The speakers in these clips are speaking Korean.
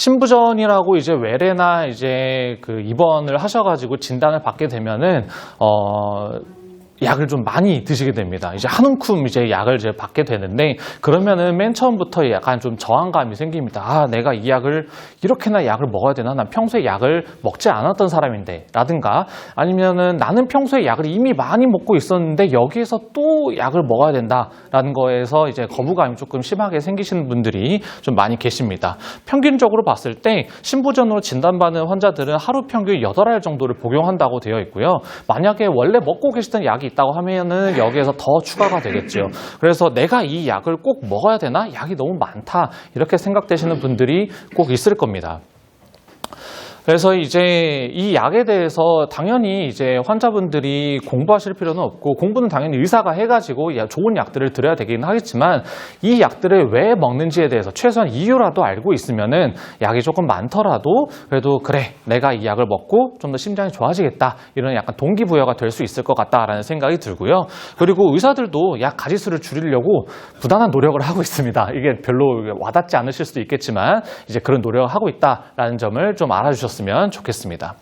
신부전이라고 이제 외래나 이제 그 입원을 하셔가지고 진단을 받게 되면은 약을 좀 많이 드시게 됩니다. 이제 한 움큼 이제 약을 이제 받게 되는데, 그러면은 맨 처음부터 약간 좀 저항감이 생깁니다. 아, 내가 이 약을 이렇게나 약을 먹어야 되나? 난 평소에 약을 먹지 않았던 사람인데, 라든가 아니면은 나는 평소에 약을 이미 많이 먹고 있었는데 여기에서 또 약을 먹어야 된다라는 거에서 이제 거부감이 조금 심하게 생기시는 분들이 좀 많이 계십니다. 평균적으로 봤을 때 신부전으로 진단받는 환자들은 하루 평균 8알 정도를 복용한다고 되어 있고요. 만약에 원래 먹고 계시던 약이 있다고 하면은 여기에서 더 추가가 되겠죠. 그래서 내가 이 약을 꼭 먹어야 되나? 약이 너무 많다. 이렇게 생각되시는 분들이 꼭 있을 겁니다. 그래서 이제 이 약에 대해서 당연히 이제 환자분들이 공부하실 필요는 없고, 공부는 당연히 의사가 해가지고 좋은 약들을 드려야 되긴 하겠지만, 이 약들을 왜 먹는지에 대해서 최소한 이유라도 알고 있으면은 약이 조금 많더라도 그래도 그래, 내가 이 약을 먹고 좀 더 심장이 좋아지겠다, 이런 약간 동기부여가 될 수 있을 것 같다라는 생각이 들고요. 그리고 의사들도 약 가지수를 줄이려고 부단한 노력을 하고 있습니다. 이게 별로 와닿지 않으실 수도 있겠지만 이제 그런 노력을 하고 있다라는 점을 좀 알아주셨으면 좋겠습니다.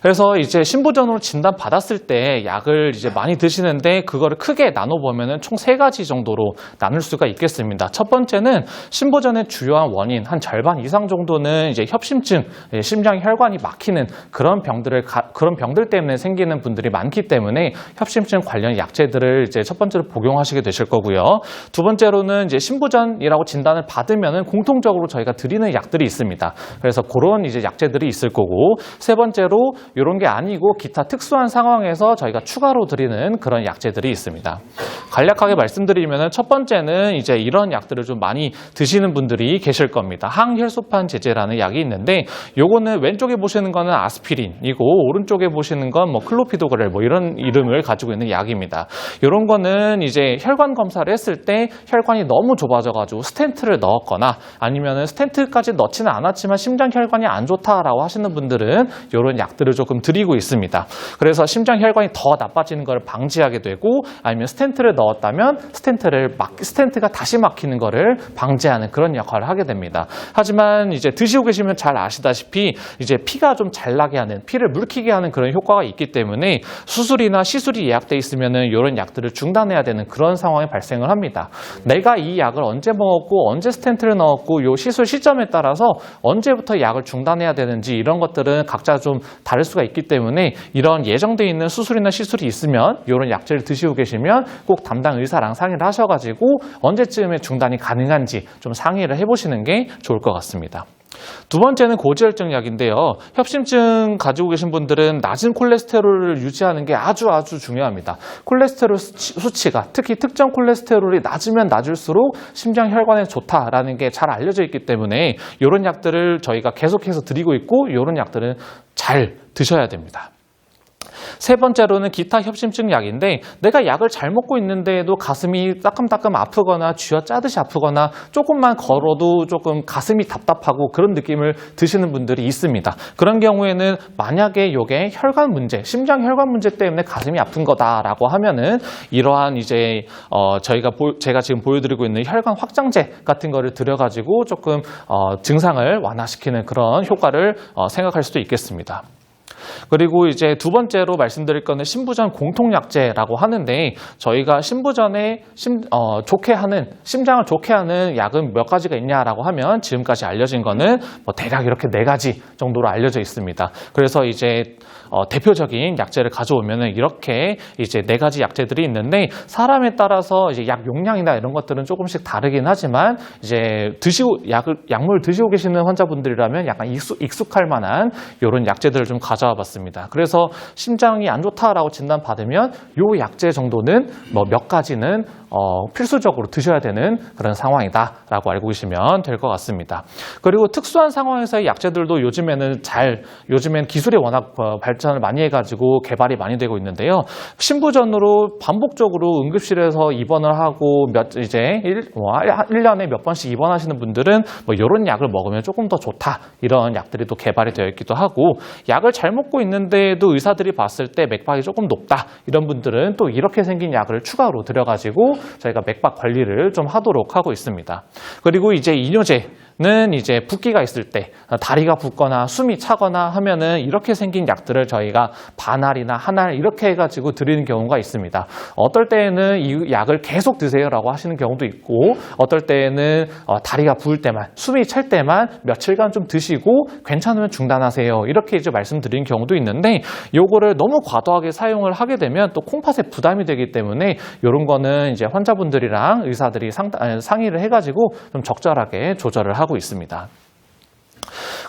그래서 이제 신부전으로 진단 받았을 때 약을 이제 많이 드시는데, 그거를 크게 나눠보면은 총 3가지 정도로 나눌 수가 있겠습니다. 첫 번째는 신부전의 주요한 원인 한 절반 이상 정도는 이제 협심증, 심장 혈관이 막히는 그런 병들 때문에 생기는 분들이 많기 때문에 협심증 관련 약제들을 이제 첫 번째로 복용하시게 되실 거고요. 두 번째로는 이제 신부전이라고 진단을 받으면은 공통적으로 저희가 드리는 약들이 있습니다. 그래서 그런 이제 약제들이 있을 거고, 세 번째로 이런 게 아니고 기타 특수한 상황에서 저희가 추가로 드리는 그런 약제들이 있습니다. 간략하게 말씀드리면 첫 번째는 이제 이런 약들을 좀 많이 드시는 분들이 계실 겁니다. 항혈소판 제제라는 약이 있는데, 요거는 왼쪽에 보시는 거는 아스피린이고 오른쪽에 보시는 건 뭐 클로피도그렐 뭐 이런 이름을 가지고 있는 약입니다. 이런 거는 이제 혈관 검사를 했을 때 혈관이 너무 좁아져가지고 스텐트를 넣었거나, 아니면은 스텐트까지 넣지는 않았지만 심장 혈관이 안 좋다라고 하시는 분들은 이런 약들을 조금 드리고 있습니다. 그래서 심장 혈관이 더 나빠지는 걸 방지하게 되고, 아니면 스텐트를 넣었다면 스텐트가 다시 막히는 거를 방지하는 그런 역할을 하게 됩니다. 하지만 이제 드시고 계시면 잘 아시다시피 이제 피가 좀 잘 나게 하는, 피를 물키게 하는 그런 효과가 있기 때문에 수술이나 시술이 예약돼 있으면은 이런 약들을 중단해야 되는 그런 상황이 발생을 합니다. 내가 이 약을 언제 먹었고 언제 스텐트를 넣었고 요 시술 시점에 따라서 언제부터 약을 중단해야 되는지 이런 것들은 각자 좀 다를 수가 있기 때문에, 이런 예정돼 있는 수술이나 시술이 있으면 이런 약제를 드시고 계시면 꼭 담당 의사랑 상의를 하셔가지고 언제쯤에 중단이 가능한지 좀 상의를 해보시는 게 좋을 것 같습니다. 두 번째는 고지혈증 약인데요. 협심증 가지고 계신 분들은 낮은 콜레스테롤을 유지하는 게 아주 중요합니다. 콜레스테롤 수치가, 특히 특정 콜레스테롤이 낮으면 낮을수록 심장 혈관에 좋다라는 게 잘 알려져 있기 때문에 이런 약들을 저희가 계속해서 드리고 있고, 이런 약들은 잘 드셔야 됩니다. 세 번째로는 기타 협심증 약인데, 내가 약을 잘 먹고 있는데도 가슴이 따끔따끔 아프거나 쥐어짜듯이 아프거나 조금만 걸어도 조금 가슴이 답답하고 그런 느낌을 드시는 분들이 있습니다. 그런 경우에는 만약에 이게 혈관 문제, 심장 혈관 문제 때문에 가슴이 아픈 거다라고 하면은 이러한 이제 제가 지금 보여드리고 있는 혈관 확장제 같은 거를 드려가지고 조금 증상을 완화시키는 그런 효과를 생각할 수도 있겠습니다. 그리고 이제 두 번째로 말씀드릴 거는 신부전 공통약제라고 하는데, 저희가 신부전에 심장을 좋게 하는 약은 몇 가지가 있냐라고 하면 지금까지 알려진 거는 뭐 대략 이렇게 4가지 정도로 알려져 있습니다. 그래서 이제 대표적인 약제를 가져오면은 이렇게 이제 4가지 약제들이 있는데, 사람에 따라서 이제 약 용량이나 이런 것들은 조금씩 다르긴 하지만, 이제 약물 드시고 계시는 환자분들이라면 약간 익숙할 만한 이런 약제들을 좀 가져와 봤습니다. 그래서 심장이 안 좋다라고 진단받으면 요 약제 정도는 뭐 몇 가지는 필수적으로 드셔야 되는 그런 상황이다라고 알고 계시면 될 것 같습니다. 그리고 특수한 상황에서의 약제들도 요즘엔 기술이 워낙 발전을 많이 해가지고 개발이 많이 되고 있는데요. 신부전으로 반복적으로 응급실에서 입원을 하고 1년에 몇 번씩 입원하시는 분들은 뭐 이런 약을 먹으면 조금 더 좋다, 이런 약들이 또 개발이 되어 있기도 하고, 약을 잘 먹고 있는데도 의사들이 봤을 때 맥박이 조금 높다, 이런 분들은 또 이렇게 생긴 약을 추가로 드려가지고 저희가 맥박 관리를 좀 하도록 하고 있습니다. 그리고 이제 이뇨제 는 이제 붓기가 있을 때 다리가 붓거나 숨이 차거나 하면은 이렇게 생긴 약들을 저희가 반알이나 한알 이렇게 해가지고 드리는 경우가 있습니다. 어떨 때에는 이 약을 계속 드세요라고 하시는 경우도 있고 어떨 때에는 다리가 부을 때만 숨이 찰 때만 며칠간 좀 드시고 괜찮으면 중단하세요 이렇게 이제 말씀드리는 경우도 있는데 요거를 너무 과도하게 사용을 하게 되면 또 콩팥에 부담이 되기 때문에 이런 거는 이제 환자분들이랑 의사들이 상의를 해가지고 좀 적절하게 조절을 하고 있습니다.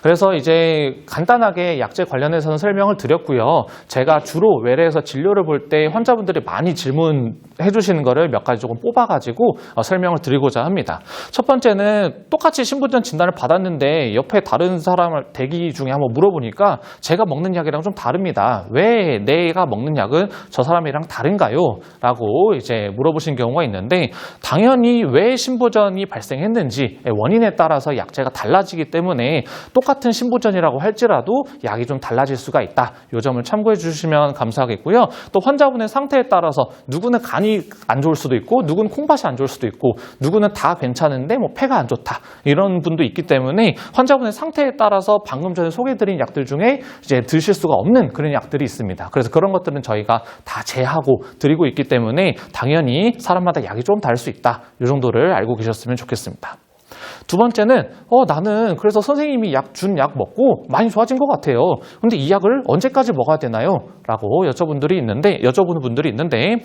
그래서 이제 간단하게 약제 관련해서는 설명을 드렸고요. 제가 주로 외래에서 진료를 볼 때 환자분들이 많이 질문해 주시는 거를 몇 가지 조금 뽑아가지고 설명을 드리고자 합니다. 첫 번째는 똑같이 신부전 진단을 받았는데 옆에 다른 사람을 대기 중에 한번 물어보니까 제가 먹는 약이랑 좀 다릅니다. 왜 내가 먹는 약은 저 사람이랑 다른가요? 라고 이제 물어보신 경우가 있는데 당연히 왜 신부전이 발생했는지 원인에 따라서 약제가 달라지기 때문에 똑같은 신부전이라고 할지라도 약이 좀 달라질 수가 있다. 이 점을 참고해 주시면 감사하겠고요. 또 환자분의 상태에 따라서 누구는 간이 안 좋을 수도 있고 누구는 콩팥이 안 좋을 수도 있고 누구는 다 괜찮은데 뭐 폐가 안 좋다. 이런 분도 있기 때문에 환자분의 상태에 따라서 방금 전에 소개해드린 약들 중에 이제 드실 수가 없는 그런 약들이 있습니다. 그래서 그런 것들은 저희가 다 제하고 드리고 있기 때문에 당연히 사람마다 약이 좀 다를 수 있다. 이 정도를 알고 계셨으면 좋겠습니다. 두 번째는 나는 그래서 선생님이 준 약 먹고 많이 좋아진 것 같아요. 근데 이 약을 언제까지 먹어야 되나요? 라고 여쭤보는 분들이 있는데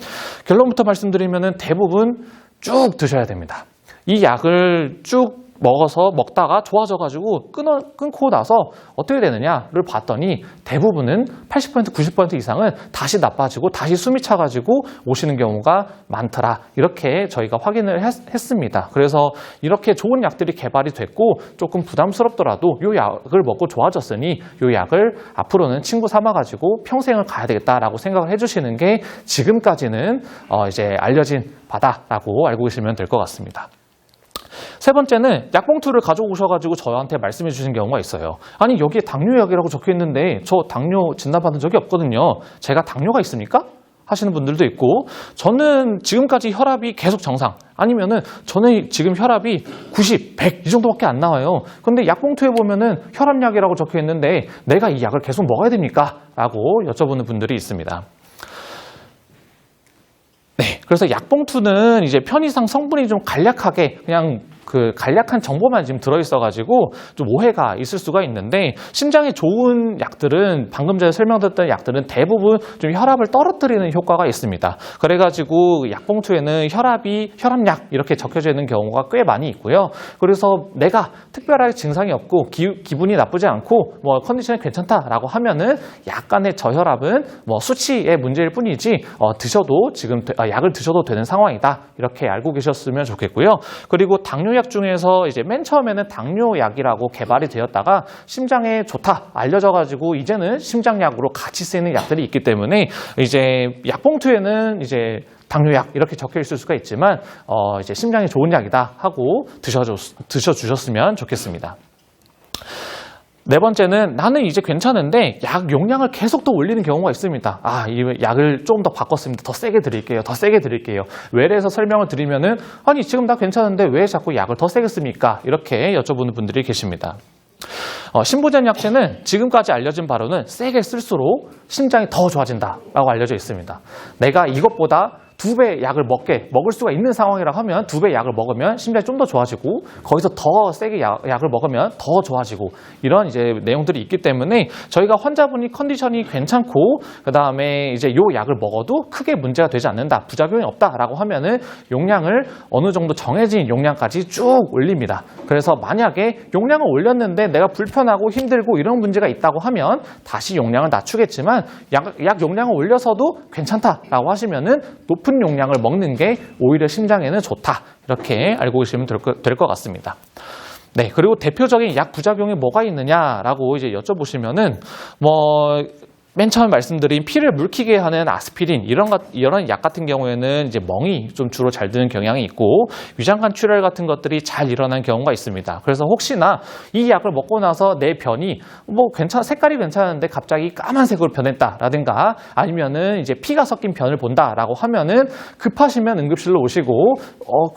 결론부터 말씀드리면 대부분 쭉 드셔야 됩니다. 이 약을 쭉 먹다가 좋아져가지고 끊고 나서 어떻게 되느냐를 봤더니 대부분은 80%, 90% 이상은 다시 나빠지고 다시 숨이 차가지고 오시는 경우가 많더라. 이렇게 저희가 확인을 했습니다. 그래서 이렇게 좋은 약들이 개발이 됐고 조금 부담스럽더라도 이 약을 먹고 좋아졌으니 이 약을 앞으로는 친구 삼아가지고 평생을 가야 되겠다라고 생각을 해주시는 게 지금까지는 이제 알려진 바다라고 알고 계시면 될 것 같습니다. 세 번째는 약봉투를 가져오셔가지고 저한테 말씀해 주신 경우가 있어요. 아니 여기에 당뇨약이라고 적혀있는데 저 당뇨 진단받은 적이 없거든요. 제가 당뇨가 있습니까? 하시는 분들도 있고 저는 지금까지 혈압이 계속 정상 아니면은 저는 지금 혈압이 90, 100 이 정도밖에 안 나와요. 근데 약봉투에 보면은 혈압약이라고 적혀있는데 내가 이 약을 계속 먹어야 됩니까? 라고 여쭤보는 분들이 있습니다. 네, 그래서 약봉투는 이제 편의상 성분이 좀 간략하게 그냥 간략한 정보만 지금 들어있어가지고 좀 오해가 있을 수가 있는데 심장에 좋은 약들은 방금 전에 설명드렸던 약들은 대부분 좀 혈압을 떨어뜨리는 효과가 있습니다. 그래가지고 약봉투에는 혈압약 이렇게 적혀져 있는 경우가 꽤 많이 있고요. 그래서 내가 특별하게 증상이 없고 기분이 나쁘지 않고 뭐 컨디션이 괜찮다라고 하면은 약간의 저혈압은 뭐 수치의 문제일 뿐이지 드셔도 지금 약을 드셔도 되는 상황이다. 이렇게 알고 계셨으면 좋겠고요. 그리고 당뇨약 중에서 이제 맨 처음에는 당뇨약이라고 개발이 되었다가 심장에 좋다 알려져가지고 이제는 심장약으로 같이 쓰이는 약들이 있기 때문에 이제 약봉투에는 이제 당뇨약 이렇게 적혀 있을 수가 있지만 이제 심장에 좋은 약이다 하고 드셔주셨으면 좋겠습니다. 네 번째는 나는 이제 괜찮은데 약 용량을 계속 더 올리는 경우가 있습니다. 이 약을 좀 더 바꿨습니다. 더 세게 드릴게요. 더 세게 드릴게요. 외래에서 설명을 드리면은 아니 지금 나 괜찮은데 왜 자꾸 약을 더 세게 씁니까? 이렇게 여쭤보는 분들이 계십니다. 신부전 약제는 지금까지 알려진 바로는 세게 쓸수록 심장이 더 좋아진다라고 알려져 있습니다. 내가 이것보다 2배 약을 먹을 수가 있는 상황이라 하면 2배 약을 먹으면 심장이 좀 더 좋아지고 거기서 더 세게 약을 먹으면 더 좋아지고 이런 이제 내용들이 있기 때문에 저희가 환자분이 컨디션이 괜찮고 그 다음에 이제 요 약을 먹어도 크게 문제가 되지 않는다, 부작용이 없다라고 하면은 용량을 어느 정도 정해진 용량까지 쭉 올립니다. 그래서 만약에 용량을 올렸는데 내가 불편하고 힘들고 이런 문제가 있다고 하면 다시 용량을 낮추겠지만 약 용량을 올려서도 괜찮다라고 하시면은 높은 용량을 먹는 게 오히려 심장에는 좋다. 이렇게 알고 계시면 될 것 같습니다. 네, 그리고 대표적인 약 부작용이 뭐가 있느냐라고 이제 여쭤보시면은 맨 처음 말씀드린 피를 물키게 하는 아스피린 이런 약 같은 경우에는 이제 멍이 좀 주로 잘 드는 경향이 있고 위장관 출혈 같은 것들이 잘 일어나는 경우가 있습니다. 그래서 혹시나 이 약을 먹고 나서 내 변이 색깔이 괜찮은데 갑자기 까만색으로 변했다라든가 아니면은 이제 피가 섞인 변을 본다라고 하면은 급하시면 응급실로 오시고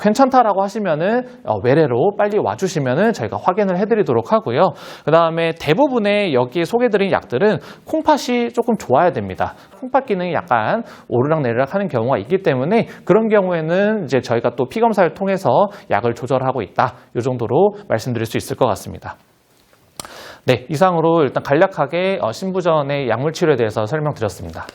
괜찮다라고 하시면은 외래로 빨리 와주시면은 저희가 확인을 해드리도록 하고요. 그 다음에 대부분의 여기에 소개드린 약들은 콩팥이 조금 좋아야 됩니다. 콩팥 기능이 약간 오르락내리락 하는 경우가 있기 때문에 그런 경우에는 이제 저희가 또 피 검사를 통해서 약을 조절하고 있다. 이 정도로 말씀드릴 수 있을 것 같습니다. 네, 이상으로 일단 간략하게 신부전의 약물 치료에 대해서 설명드렸습니다.